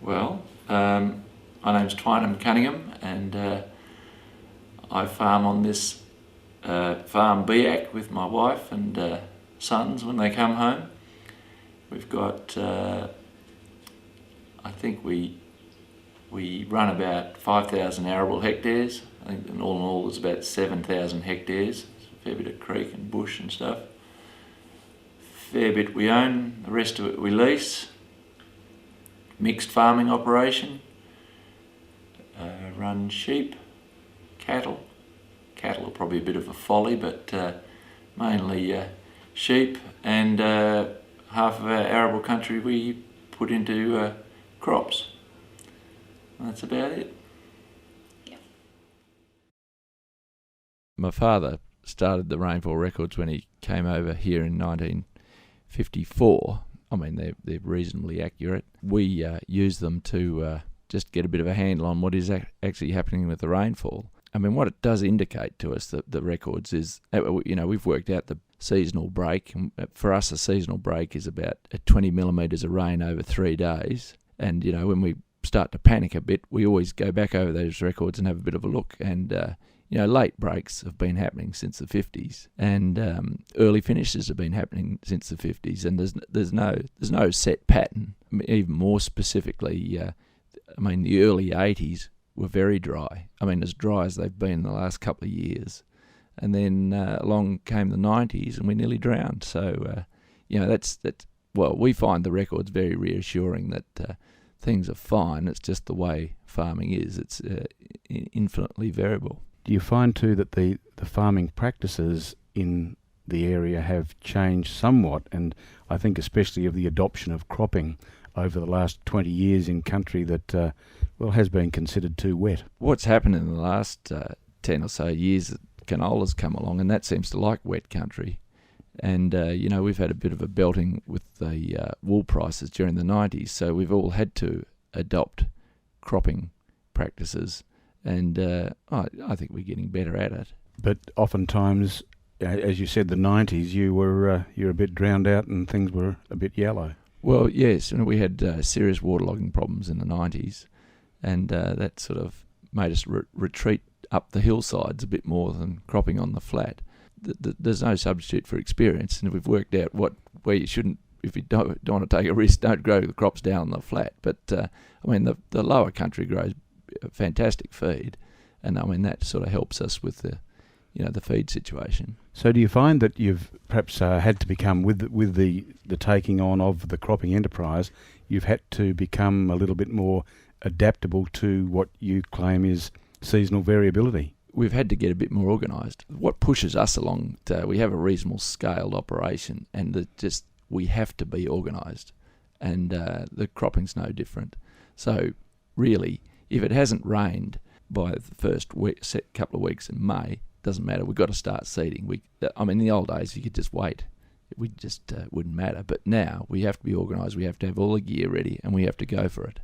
Well, my name's Twynam Cunningham, and I farm on this farm Biak with my wife and sons when they come home. We've got, I think we run about 5,000 arable hectares. I think in all there's about 7,000 hectares. There's a fair bit of creek and bush and stuff. Fair bit we own, the rest of it we lease. Mixed farming operation. Run sheep, cattle. Cattle are probably a bit of a folly, but mainly sheep, and half of our arable country we put into crops. And that's about it. My father started the rainfall records when he came over here in 1954. I mean, they're reasonably accurate. We use them to just get a bit of a handle on what is actually happening with the rainfall. I mean, what it does indicate to us, the records, is, we've worked out the seasonal break. And for us, a seasonal break is about 20 millimetres of rain over 3 days. And, when we start to panic a bit, we always go back over those records and have a bit of a look. And, late breaks have been happening since the 50s, and early finishes have been happening since the 50s. And there's no set pattern. I mean, even more specifically, the early 80s were very dry. I mean, as dry as they've been in the last couple of years. And then along came the 90s, and we nearly drowned. So, we find the records very reassuring that things are fine. It's just the way farming is. It's infinitely variable. Do you find too that the farming practices in the area have changed somewhat? And I think especially of the adoption of cropping over the last 20 years in country that has been considered too wet. What's happened in the last 10 or so years, canola's come along, and that seems to like wet country. And, we've had a bit of a belting with the wool prices during the 90s, so we've all had to adopt cropping practices. And I think we're getting better at it. But oftentimes, as you said, the 90s, you're a bit drowned out and things were a bit yellow. Well, yes, we had serious waterlogging problems in the 90s, and that sort of made us retreat up the hillsides a bit more than cropping on the flat. There's no substitute for experience, and we've worked out where you shouldn't, if you don't want to take a risk, don't grow the crops down on the flat. But, the lower country grows a fantastic feed, and that sort of helps us with the feed situation. So do you find that you've perhaps had to become, with the taking on of the cropping enterprise, you've had to become a little bit more adaptable to what you claim is seasonal variability? We've had to get a bit more organised. What pushes us along, we have a reasonable scaled operation, and we have to be organised, and the cropping's no different. So really, if it hasn't rained by the first couple of weeks in May, doesn't matter. We've got to start seeding. In the old days, you could just wait. It just wouldn't matter. But now we have to be organised. We have to have all the gear ready, and we have to go for it.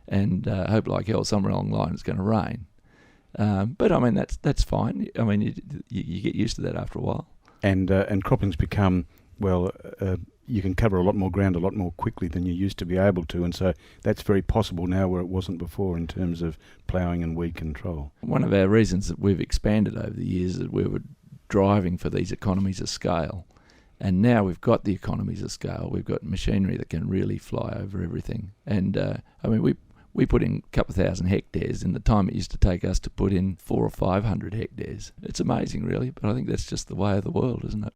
And hope like hell somewhere along the line it's going to rain. But that's fine. You get used to that after a while. And cropping's become, you can cover a lot more ground a lot more quickly than you used to be able to, and so that's very possible now where it wasn't before in terms of ploughing and weed control. One of our reasons that we've expanded over the years is that we were driving for these economies of scale, and now we've got the economies of scale. We've got machinery that can really fly over everything, and we put in a couple of thousand hectares in the time it used to take us to put in 400 or 500 hectares. It's amazing, really, but I think that's just the way of the world, isn't it?